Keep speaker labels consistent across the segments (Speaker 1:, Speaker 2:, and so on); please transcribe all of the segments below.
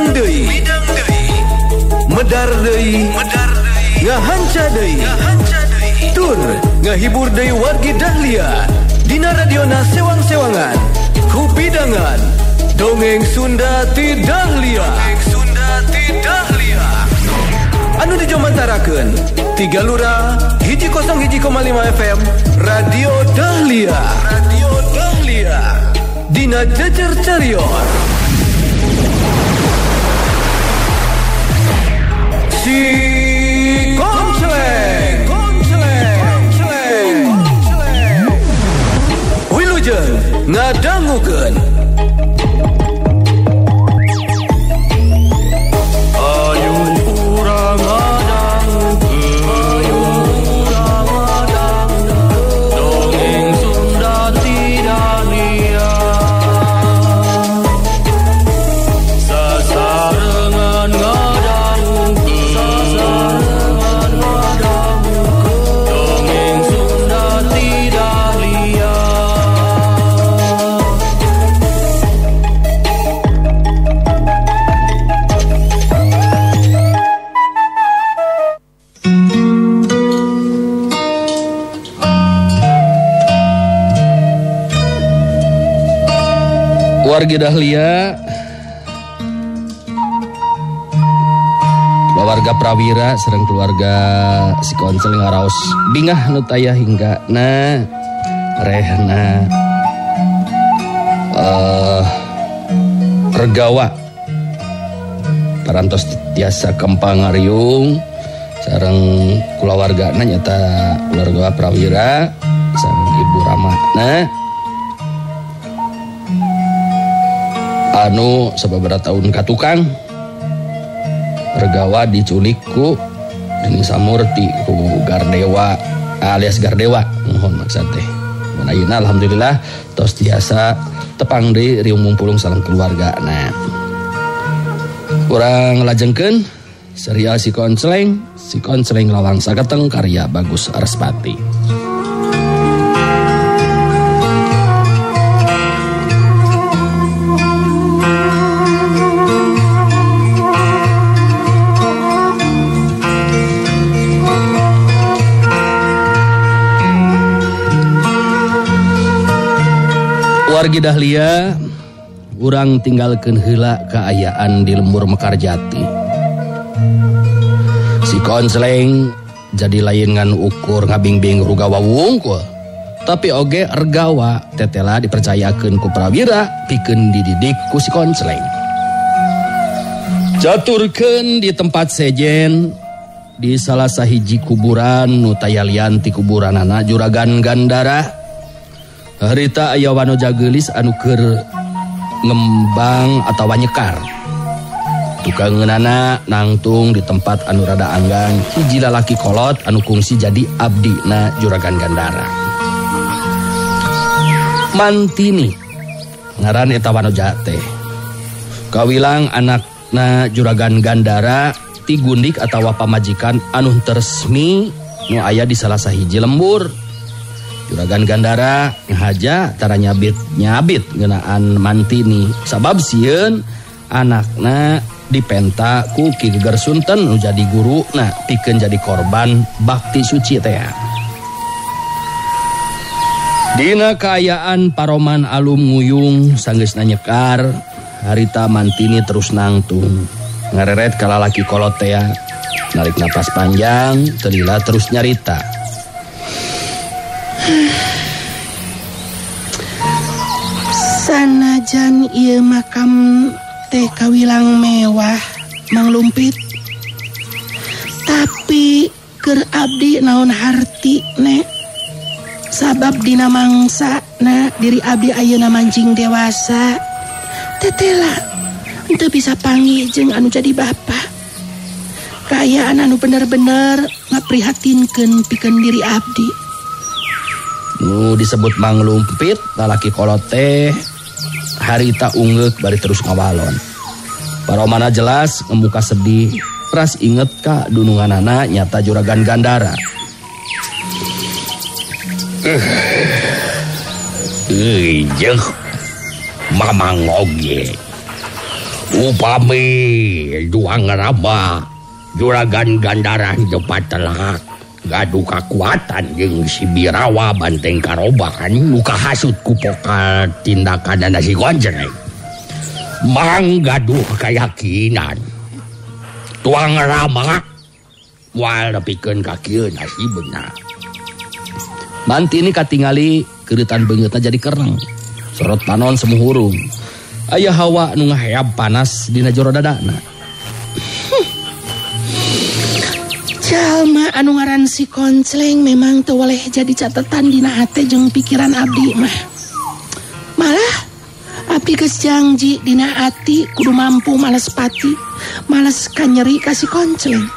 Speaker 1: Midang deui. Medar deui. Ngahanca deui. Tur ngahibur deui wargi Dahlia. Dina radiona sewang-sewangan. Kupidangan. Dongeng Sunda ti Dahlia. Anu dijomantarakeun 3 Lura 101,5 FM Radio Dahlia. Dina jejer carios. Si Konceleng. Wilujeng ngadangukeun.
Speaker 2: Wargi Dahlia, keluarga Prawira sareng keluarga si Konceleng ngaraos bingah nu taya hingga rehna regawa parantos tiasa kempangariung sareng kulawargana nyata keluarga Prawira sareng Ibu Ramana anu sababaraha tahun katukang regawa diculik ku Dening Samurti ku Gardewa alias Gardewa mohon maksud teh mun ayeuna alhamdulillah tos tiasa tepang deui riung mumpulung sareng keluargana. Urang lajengkeun serial si Konceleng lawang sageteng karya Bagus Arspati. Wargi Dahlia, urang tinggalkeun heula kaayaan di lembur Mekarjati. Si Konceleng jadi lain ngan ukur ngabing-bing rugawa wungkul. Tapi oge regawa tetela dipercayakeun ku Prawira pikeun dididik ku si Konceleng. Jaturkeun di tempat sejen di salah sahiji kuburan nu tayalian ti kuburanana Juragan Gandara. Harita aya wanoja geulis anu keur ngembang atawa nyekar. Tukangeunana nangtung di tempat anu rada anggang hiji lalaki kolot anu kungsi jadi abdina Juragan Gandara. Mantini ngaran eta wanoja teh. Kawilang anakna Juragan Gandara ti gundik atawa pamajikan anu resmi nu aya di salah sahiji lembur. Juragan Gandara haja tara nyabit ngeunaan Mantini sabab sieun anakna dipenta ku Ki Geger Sunten nu jadi guru na pikeun jadi korban bakti suci teh. Dina kaayaan paroman alum nguyung sanggeusna nyekar harita Mantini terus nangtung ngareret ka lalaki kolot teh narik napas panjang teu lila terus nyarita.
Speaker 3: Sanajan ieu makam teh kawilang mewah Mang Lumpit, tapi keur abdi naon harti nek sabab dina mangsa na diri abdi ayeuna manjing dewasa tetela henteu bisa panggih jeung anu jadi bapa. Kaayaan anu bener-bener ngaprihatinkeun pikeun diri abdi.
Speaker 2: Nu disebut Mang Lumpit lalaki kolot teh harita ungeuk bari terus ngawalon. Paromana jelas ngemuka sedih, ras inget ka dununganana nyata Juragan Gandara.
Speaker 4: Jeung mamang oge Upami Duang Rama Juragan Gandara cepat telak gaduh kekuatan jeung si Birawa banteng karobahan luka hasut ku pokal tindakan si Konjreng mang gaduh keyakinan Tuang Rama moal nepikeun ka kieu si benar.
Speaker 2: Mantini katingali keuretan beungeutna jadi kereng sorot panon semuhurung aya hawa nu ngahayap panas dina jero dadana.
Speaker 3: Jalma anu ngaran si Koncleng memang teu waleh jadi catatan dina hate jeung pikiran abdi mah. Malah abdi geus janji dina ati kudu mampu males pati, males kanyeri ka si Koncleng.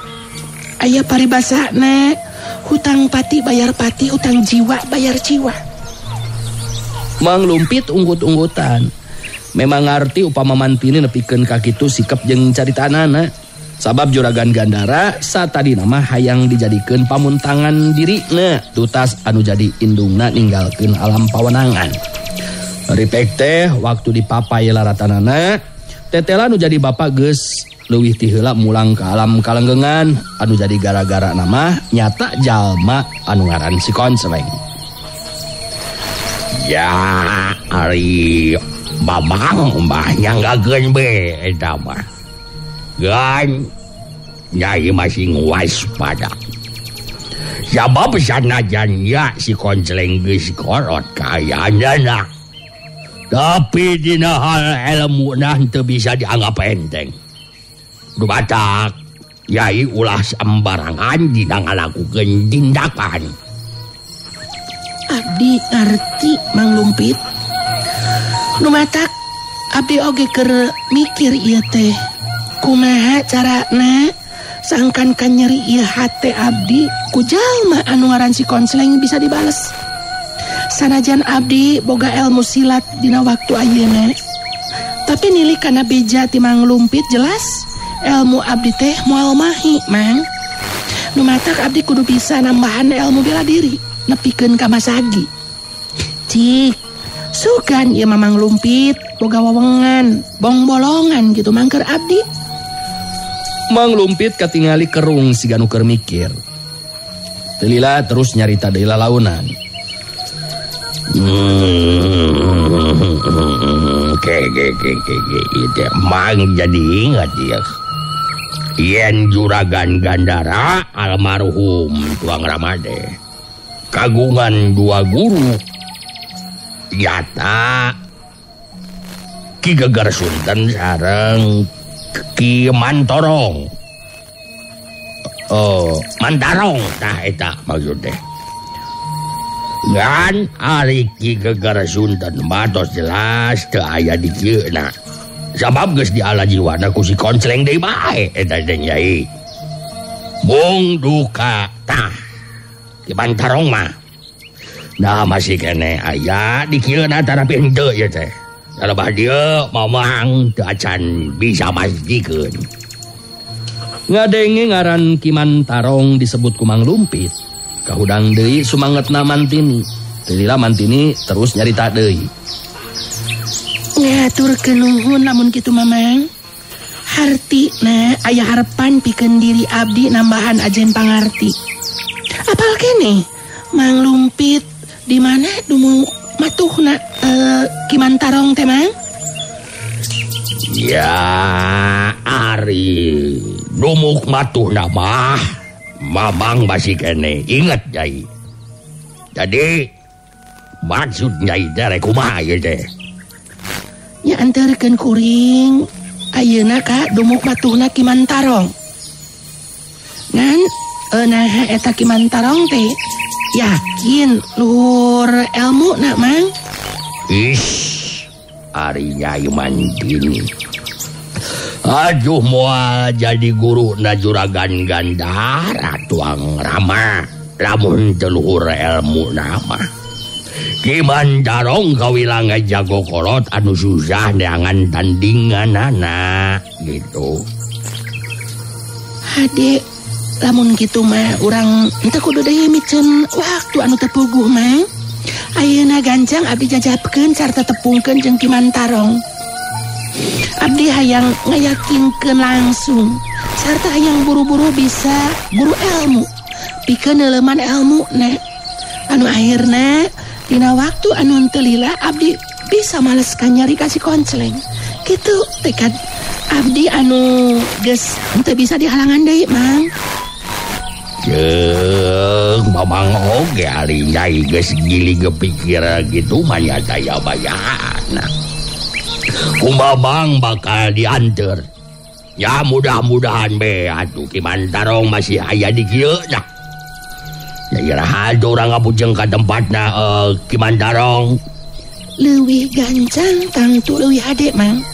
Speaker 3: Aya paribasana hutang pati bayar pati, hutang jiwa bayar jiwa.
Speaker 2: Mang Lumpit unggut-unggutan. Memang ngarti upama mantini nepikeun ka kitu sikap jeung caritanana. Sabab Juragan Gandara saat tadi nama hayang dijadikeun pamuntangan dirina tutas anu jadi indungna ninggalkeun alam pawenangan. Ripek teh waktu dipapai laratanana tetela anu jadi bapak geus leuwih ti heula mulang ka alam kalenggengan anu jadi gara-gara nama nyata jalma anu ngaran si Koncleng.
Speaker 4: Ya ari Babang mbah nyanggakeun be eta mah. Gan Nyai masih waspada. Sabab sanajan ya si Koncleng geus korot kayaana. Tapi dina hal ilmu nah teu bisa dianggap enteng. Dumatak Nyai ulah sambarangan dina ngalakukeun tindakan.
Speaker 3: Abdi ngarti Mang Lumpit. Dumatak abdi oge keur mikir ieu teh. Kumaha carana sangkan kanyeri ieu hate abdi ku jalma anu ngaran si Koncleng bisa dibales. Sanajan abdi boga ilmu silat dina waktu ayeuna, tapi nilik kana beja ti Mang Lumpit jelas ilmu abdi teh moal mahi, Mang. Nu matak abdi kudu bisa nambahan ilmu bela diri nepikeun ka masagi. Cik, sugan ieu Mang Lumpit boga wewengan, bong bolongan gitu mangker abdi.
Speaker 2: Mang Lumpit katingali kerung siga nu keur mikir. Teu lila terus nyarita deui lalaunan.
Speaker 4: Mang jadi ingat ya. Yen Juragan Gandara almarhum Tuang Ramade kagungan dua guru. Nyata Ki Geger Sunten sareng Ki Mantorong. Oh, Mantarong tah eta maksudnya. Ngan ari Ki Geger Sunten matos jelas teu aya di kieuna. Sabab geus diala jiwana ku si Koncleng deui bae eta teh Nyai. Mung duka tah Ki Mantarong mah. Nah masih kene aya di kieuna tapi henteu ieu teh. Salebah dieu mamang teu acan bisa masjikeun.
Speaker 2: Ngadenge ngaran Ki Mantarong disebut ku Mang Lumpit. Kahudang deui sumangetna Mantini. Teu lila Mantini terus nyarita deui.
Speaker 3: Ngaturkeun nuhun lamun kitu Mamang. Hartina aya harepan pikeun diri abdi nambahan ajen pangarti. Apal kene Mang Lumpit di mana dumu matuhna Ki Mantarong teh Mang?
Speaker 4: Ya ari dumuk matuhna mah Mamang masih kene inget Nyai. Jadi maksud Nyai teh kumaha ieu teh?
Speaker 3: Nya anterkeun kuring ayeuna ka dumuk matuhna Ki Mantarong. Ngan nah eta Ki Mantarong teh yakin luhur ilmu na Mang?
Speaker 4: Ish, ari Nyai Mantini. Aduh moal jadi guru na Juragan Gandara Tuang Rama. Lamun teu luhur ilmu nama. Ki Mantarong kawilang jago kolot anu susah neangan tandinganana gitu.
Speaker 3: Hade lamun kitu mah urang teu kudu deui micen waktu anu teu puguh Mang. Ayeuna gancang abdi jajapkeun sarta tepungkeun jeung Ki Mantarong. Abdi hayang ngayakinkeun langsung sarta hayang buru-buru bisa guru ilmu pikeun neuleuman ilmu nek anu akhirna dina waktu anu teu lila abdi bisa maleskan nyari kasih konceleng kitu tekad abdi anu geus teu bisa dihalangan deui Mang.
Speaker 4: Mamang oge ari nyai geus gili gepikir gitu manya daya bayana. Kumabang bakal diantar. Ya mudah-mudahan be atuh Ki Mantarong masih aya di kieu nya. Ya iraha urang ngabujeng ka tempatna Ki Mantarong.
Speaker 3: Leuwih gancang tangtu leuwih hade Mang.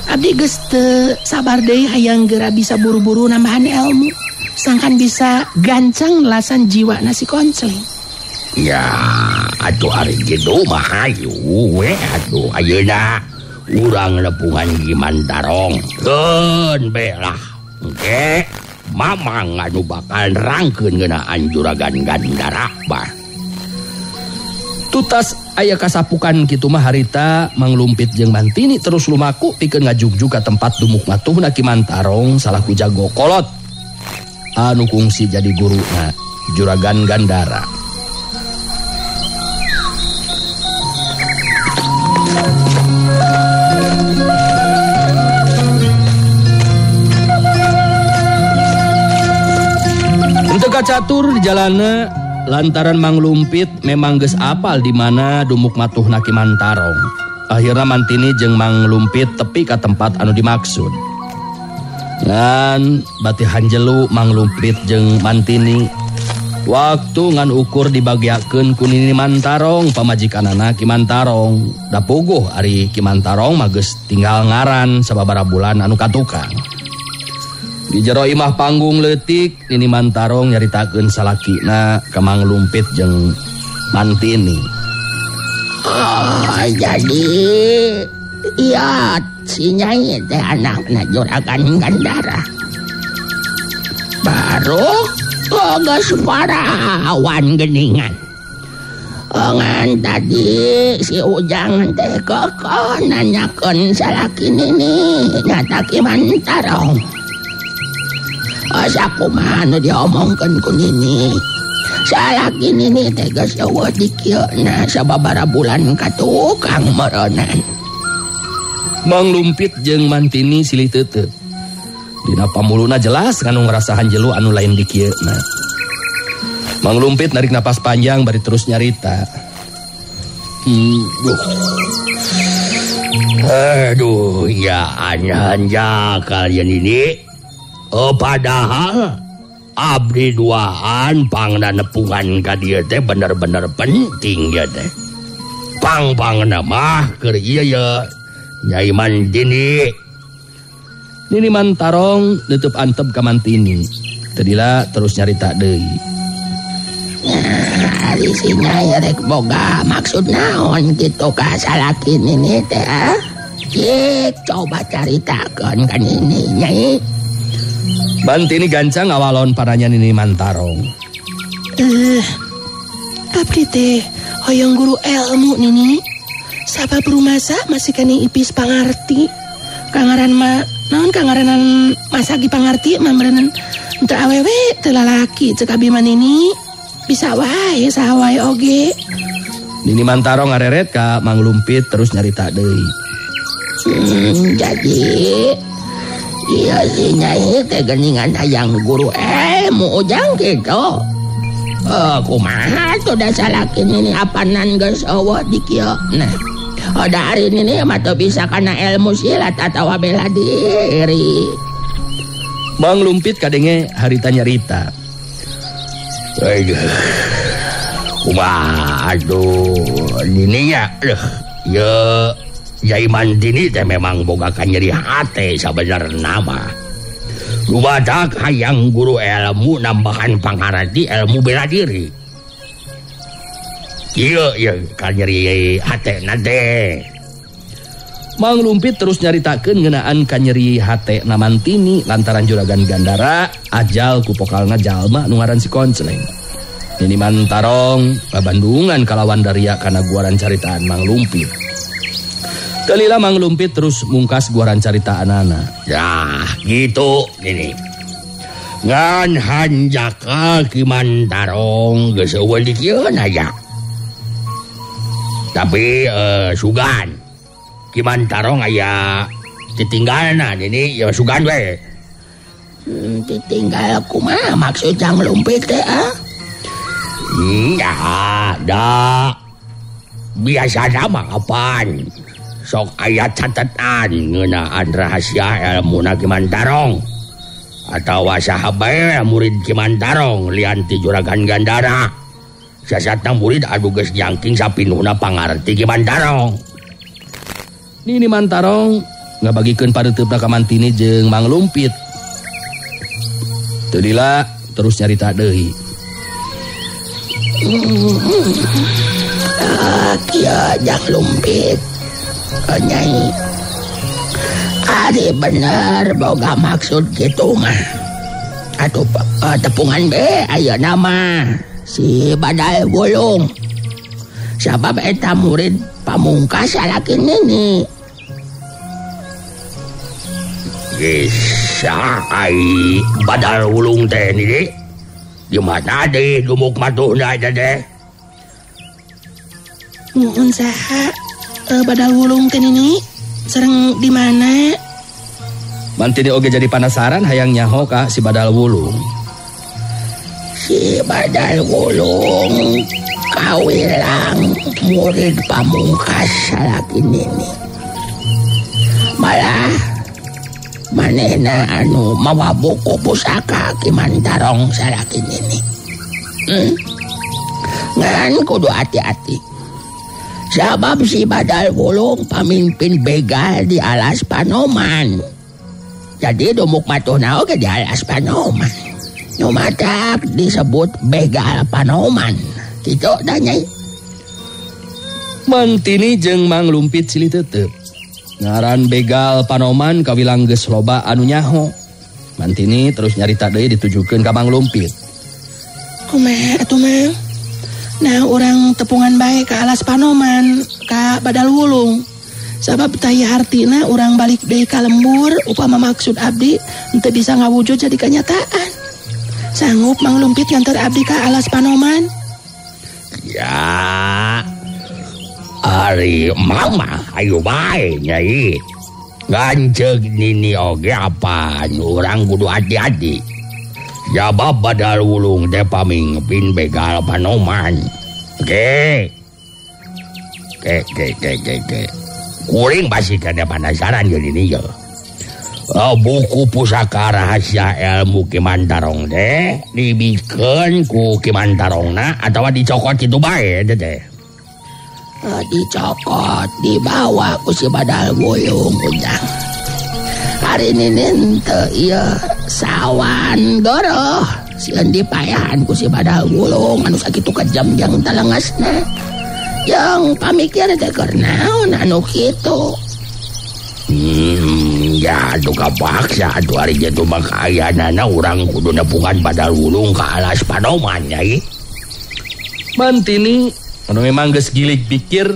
Speaker 3: Abdi geus teu sabar deui hayang geura bisa buru-buru nambahan ilmu. Sangkan bisa gancang lasan jiwa nasi konceleng.
Speaker 4: Ya atuh ari kitu mah hayu we atuh ayeuna urang nepungan Ki Mantarong. Keun belah. Engke mamang anu bakal nerangkeun ngeunaan Juragan Gandara bah.
Speaker 2: Tutas aya kasapukan kitu mah harita Mang Lumpit jeung Mantini terus lumaku pikeun ngajugju ka tempat dumuk matuhna Ki Mantarong salaku jago kolot anu kungsi jadi guruna Juragan Gandara. Untuk catur di jalanna lantaran Mang Lumpit memang geus apal di mana dumuk matuhna Ki Mantarong. Akhirna Mantini jeung Mang Lumpit tepi ka tempat anu dimaksud. Ngan bati hanjelu Mang Lumpit jeung Mantini waktu ngan ukur dibagiakeun ku Nini Mantarong pamajikanana Ki Mantarong. Da puguh ari Ki Mantarong mah geus tinggal ngaran sababaraha bulan anu katukang. Di jero imah panggung leutik Nini Mantarong nyaritakeun salakina ka Mang Lumpit jeung Mantini.
Speaker 5: Jadi iya si Nyai teh anakna Juragan Gandara. Baru geus parawan geuningan. Ngan tadi si Ujang teh kekon nanyakeun salaki Nini nyata Ki Mantarong. Sakumaha anu diomongkeun ku Nini. Salaki Nini teh geus eueuh di kieu na sababaraha bulan katukang meureunan.
Speaker 2: Mang Lumpit jeung Mantini silih teuteut. Dina pamuluna jelas anu ngrasa hanjelu anu lain di kieu na. Mang Lumpit narik napas panjang bari terus nyarita.
Speaker 4: Aduh, ya anja kalian ini. Padahal abdi duaan pangna nepungan ka dieu teh bener-bener penting ya teh. Pang-pangna mah keur ieu ya Nyai Mantini.
Speaker 2: Nini Mantarong neutup antep ka Mantini. Tadila terus nyarita deui.
Speaker 5: Ari si Nyai rek boga maksud naon kitu ka salaki Nini teh? Coba caritakeun ka Nini Nyai.
Speaker 2: Mantini gancang ngawalon paranya Nini Mantarong.
Speaker 3: Abdi teh hoyong guru ilmu Nini. Sabab rumasa masih kani ipis pangarti. Kangaran mah naon kangaranan masagi pangarti mah berenang untuk awewe teu lalaki cek abi mah Nini. Bisa wae saha wae oge.
Speaker 2: Nini Mantarong ngareret ka Mang Lumpit terus nyarita deui.
Speaker 5: Jadi iya si Nyai teh geuningan hayang guru ilmu Ujang kitu. Kumaha tuh da salaki Nini apanan geus eueuh di kieu nah. Dari ini mah teu bisa kana ilmu silat atawa bela diri.
Speaker 2: Mang Lumpit kadenge harita nyarita.
Speaker 4: Waduh, ini ya Nyai Mantini teh memang boga ka nyeri hate sabenerna mah. Lumadak hayang guru ilmu nambahan pangarti ilmu bela diri. Iya kan nyeri hate nade.
Speaker 2: Mang Lumpit terus nyaritakeun ngeunaan ka nyeri hate na Mantini lantaran Juragan Gandara ajal ku pokalna jalma nu ngaran si Konceleng. Nini Mantarong babandungan kalawan daria kana guaran caritaan Mang Lumpit. Kalila Mang Lumpit terus mungkas guaran carita anana.
Speaker 4: Ya, gitu ini. Ngan hanjaka Kimantarong geus eueun di kieu aya. Tapi sugan Kimantarong aya ditinggalna ini ya sugan we.
Speaker 5: Ditinggal kumaha maksud Jang Lumpit teh
Speaker 4: Iya, da. Biasana mah kapan? Sok aya catatan ngeunaan rahasia ilmuna Kimantarong. Atawa saha bae murid Kimantarong lian ti Juragan Gandara. Sasatna murid anu geus nyangking sapinuhna pangarti Kimantarong.
Speaker 2: Nini Mantarong ngabagikeun pareuteup ka Mantini jeung Mang Lumpit. Teu lila terus nyarita deui.
Speaker 5: Kieu Jang Lumpit. Nyai. Ari bener boga maksud kitu mah. Atuh tepungan be ayeuna mah si Badal Wulung. Sabab eta murid pamungkas salaki nini.
Speaker 4: Gesa ai Badal Wulung teh ni di mana deh dumuk matuhna aja deh.
Speaker 3: Nuhun saha Badal Wulung teh nini sareng di mana?
Speaker 2: Mantini oge jadi penasaran hayang nyaho ka si Badal Wulung.
Speaker 5: Si Badal Wulung kawilang murid pamungkas salaki nini. Malah manehna anu mawa buku pusaka Kimantarong salaki nini. Ngan kudu hati-hati. Sabab si Badal Wulung pamimpin begal di alas Panoman. Jadi dumuk matuhna oge di alas Panoman. Numatak disebut begal Panoman. Kitu da Nyai.
Speaker 2: Mantini jeung Mang Lumpit silih teuteup. Ngaran begal Panoman kawilang geus loba anu nyaho. Mantini terus nyarita deui ditujukeun ka Mang Lumpit.
Speaker 3: Kumaha atuh Mang? Nah orang tepungan bae ka alas Panoman ka Badal Wulung. Sabab taya hartina orang balik deui ka lembur upama maksud abdi henteu bisa ngawujud jadi kenyataan. Sanggup Mang Lumpit nganter abdi ka alas Panoman?
Speaker 4: Ya. Ari mama ayo bae Nyai. Ganceug nini oge apa urang kudu hati-hati. Jabab Badal Wulung teh pamimpin begal Panoman. Oke. Kuring pasti kada penasaran jadi ini ya. Buku pusaka rahasia ilmu Kimantarong teh dibikeun ku Kimantarongna atawa dicokot kitu bae teh.
Speaker 5: Dicokot dibawa ku si Badal Wulung ujang. Hari ini teu ieu sawan goroh sieun dipayahan ku si Badal Wulung anu sakitu kejam jeung talengasna. Yang pamikir teh keur naon anu kitu.
Speaker 4: Ya atuh kapaksa atuh ari kitu mah kaayana urang kudu nepungan Badal Wulung ka alas Panoman Nyai.
Speaker 2: Mantini anu memang geus gilig pikir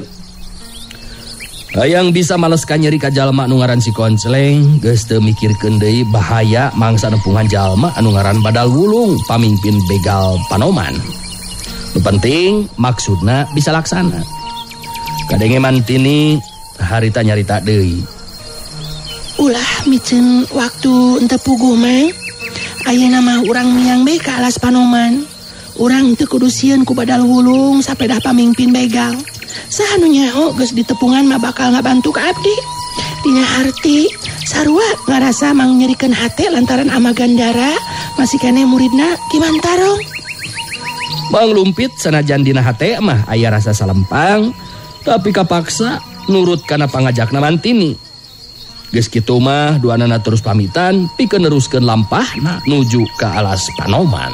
Speaker 2: hayang bisa maleskan nyeri ka jalma anu ngaran si Konceleng geus teu mikirkeun deui bahaya mangsa nepungan jalma anu ngaran Badal Wulung pamimpin begal Panoman. Nu penting maksudna bisa laksana. Kadenge Mantini harita nyarita deui.
Speaker 3: Ulah micen waktu ente puguh Mang. Ayeuna mah urang miang bae ka alas Panoman. Urang teu kudu sieun ku Badal Wulung sapedah pamimpin begal. Saha nu nyaho geus ditepungan mah bakal ngabantu ka abdi. Dina harti sarua ngarasa Mang nyerikeun hate lantaran ama Gandara masih keneh muridna Kimantarong.
Speaker 2: Mang Lumpit sanajan dina hate mah aya rasa salempang tapi kapaksa nurut kana pangajakna Mantini. Geus kitu mah duanana terus pamitan pikeun neruskeun lampahna nuju ka alas Panoman.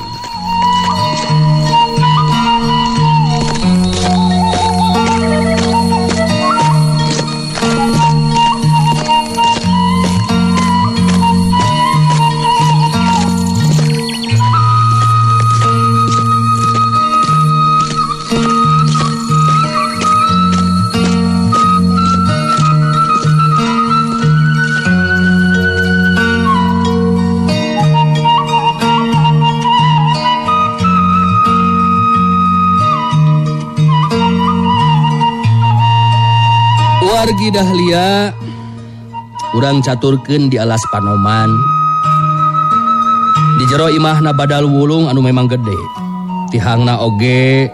Speaker 2: Margi Dahlia urang caturkeun di alas Panoman. Di jero imahna badal wulung anu memang gede. Tihangna oge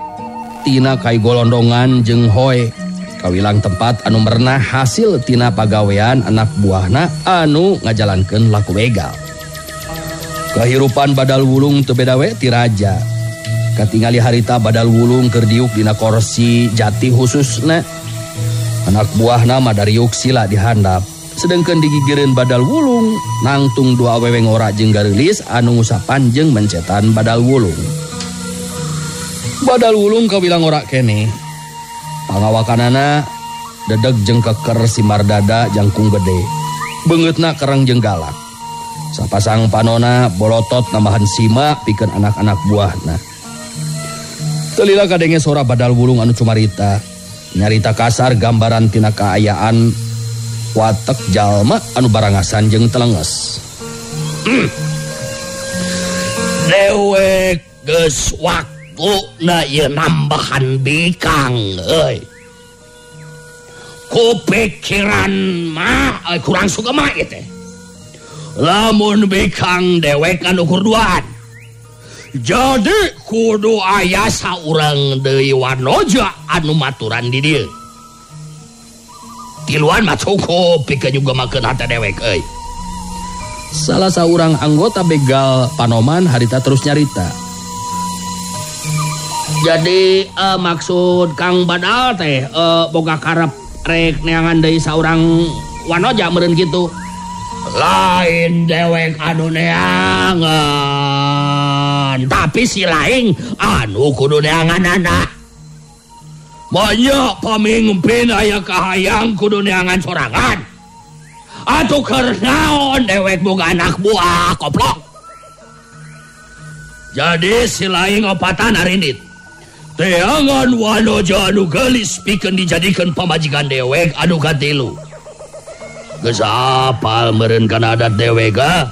Speaker 2: tina kai golondongan jeung hoy. Kawilang tempat anu merenah hasil tina pagawean anak buahna anu ngajalankeun laku begal. Kahirupan badal wulung teu beda we ti raja. Katingali harita badal wulung keur diuk dina kursi jati khususna. Anak buahna madariuk sila dihandap. Sedengkeun digigireun badal wulung nangtung dua awewe ngora jeung gareulis anu ngusapan jeung mencetan badal wulung. Badal wulung kawilang ora kene. Pangawakanana dedeg jeung keker simar dada jangkung gede. Beungeutna kereng jeung galak. Sapasang panona bolotot nambahan sima pikeun anak-anak buahna. Teu lila kadenge sora badal wulung anu cumarita. Nyarita kasar gambaran tina kaayaan watek jalma anu barangasan jeung telenges.
Speaker 4: Dewek geus waktuna ieu nambahan bikang euy. Ku pikiran mah kurang sugema ieu teh. Lamun bikang dewek anu kurduan. Jadi kudu aya saurang deui wanoja anu maturan di dieu. Tiluan mah cukup pikeun juga makeun hate dewek euy.
Speaker 2: Salah saurang anggota begal Panoman harita terus nyarita.
Speaker 5: Jadi maksud Kang Badal teh boga karep rek neangan deui saurang wanoja meureun kitu.
Speaker 4: Lain dewek anu neangan, tapi si lain anu kudu neanganana. Banyak pamimpin aya kahayang kudu neangan sorangan. Atuh keur naon dewek boga anak buah koplok. Jadi si lain opatan arindit. Teangan wanoja anu gelis pikeun dijadikeun pamajikan dewek anu katilu. Geus apal meureun kana adat dewek ga?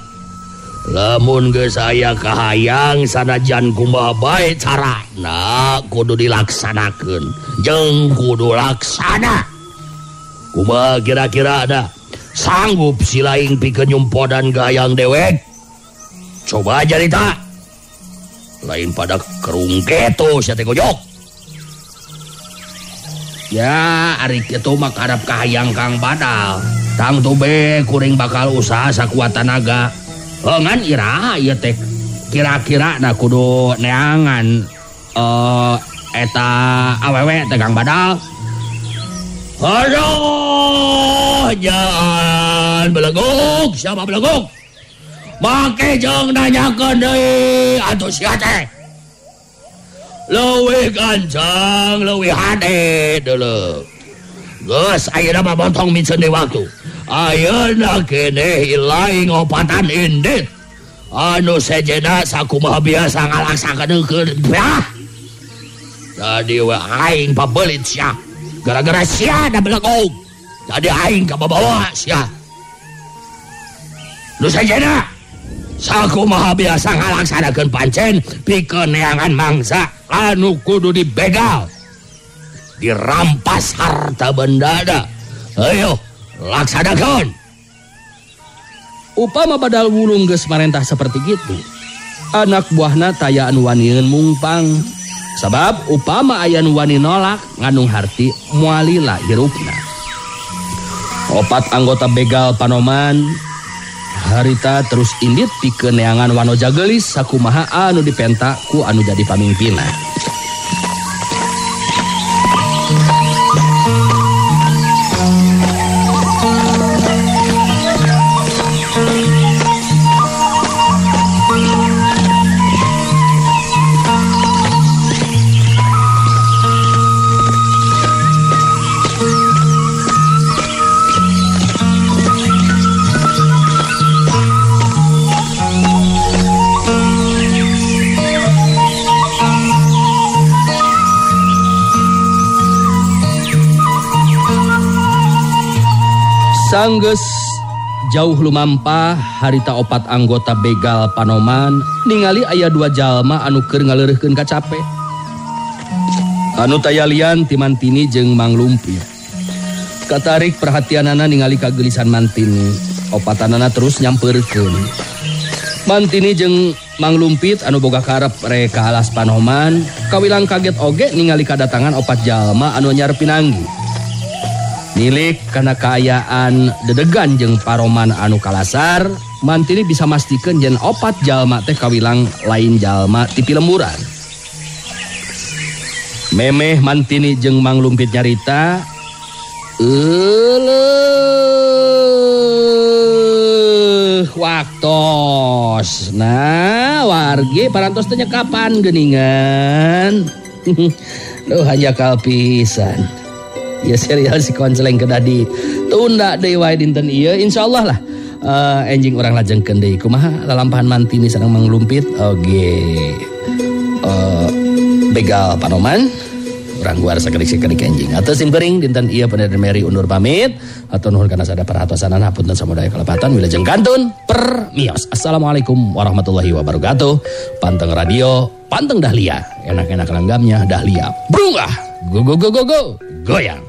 Speaker 4: Lamun geus aya kahayang sanajan kumaha bae carana kudu dilaksanakeun jeung kudu laksana. Kumaha kira-kira ada sanggup si laing pikeun nyumpodan gayang dewek? Coba jarita. Lain pada kerung keto sia teh gojok.
Speaker 5: Ya ari kitu mah karep kahayang Kang Badal. Tang tube kuring bakal usaha sakuat tenaga. Ngan iraha ieu teh kira-kira na kudu neangan eta awewe teh Kang Badal.
Speaker 4: Aduh, jangan beleguk, siapa beleguk? Make jeung nanyakeun deui atuh sia teh. Leuwih gancang, leuwih hade deuleu. Geus ayeuna mah bontong micen di waktu. Ayeuna keneh laing opatan indit. Anu sejena sakumaha biasa ngalaksakeun ya. Jadi we aing pabelit sia. Gara-gara sia da belegog. Jadi aing kababawa sia. Nu sejena sakumaha biasa ngalaksanakeun pancen pikeun neangan mangsa anu kudu dibegal. Dirampas harta bendana. Ayo, laksanakan.
Speaker 2: Upama badal wulung geus marentah seperti gitu, anak buahna taya anu wani mungpang. Sabab upama aya nu wani nolak ngandung harti moalila hirupna. Opat anggota begal Panoman harita terus indit pikeun neangan wanoja geulis sakumaha anu dipenta ku anu jadi pamimpinna. Sanggeus jauh lumampah harita opat anggota begal Panoman ningali aya dua jalma anu keur ngaleureuhkeun kacape. Anu taya lian Timantini jeung Mang Lumpir. katarik perhatianana ningali kagelisan Mantini. Opatanana terus nyamperkeun. Mantini jeung Mang Lumpit anu boga karep reka alas Panoman kawilang kaget oge ningali kadatangan opat jalma anu anyar pinanggi. Nilik kana kaayaan dedegan jeung paroman anu kalasar, Mantini bisa mastikeun yen opat jalma teh kawilang lain jalma ti Pilemburan. Memeh Mantini jeung Mang Lumpit nyarita, waktos. Nah, wargi parantos teh kapan geuningan. Duh hanjakal pisan. Ya serial si konseleng kedah di tunda deui wae dinten ieu insyaallah lah. Enjing urang lajengkeun deui kumaha lalampahan Mantini sareng Mang Lumpit oge. Begal Panoman urang guar sakedik-sakedik enjing. Atuh simkuring dinten ieu Pandeden Meri undur pamit. Hatur nuhun kana sada paratosanana hapunten samudaya kalepatan wilujeng kantun permios. Assalamualaikum warahmatullahi wabarakatuh. Panteng radio, panteng Dahlia. Enak-enak langgamnya Dahlia. Brungah. Go go go go go. Goyang.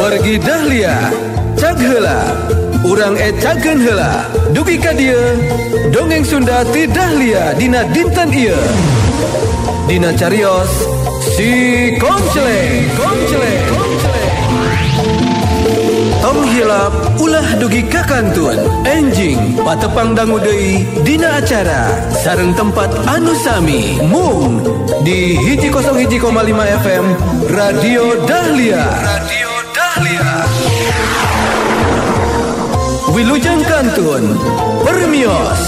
Speaker 1: Wargi Dahlia, cag heula, urang cageun heula. Dugi ka dieu, dongeng Sunda ti Dahlia dina dinten ieu. Dina carios si Konceleng. Tong hilap ulah dugi ka kantun. Enjing patepang dangu deui dina acara sareng tempat anu sami mung di 101,5 FM Radio Dahlia. Wilujeng kantun permios.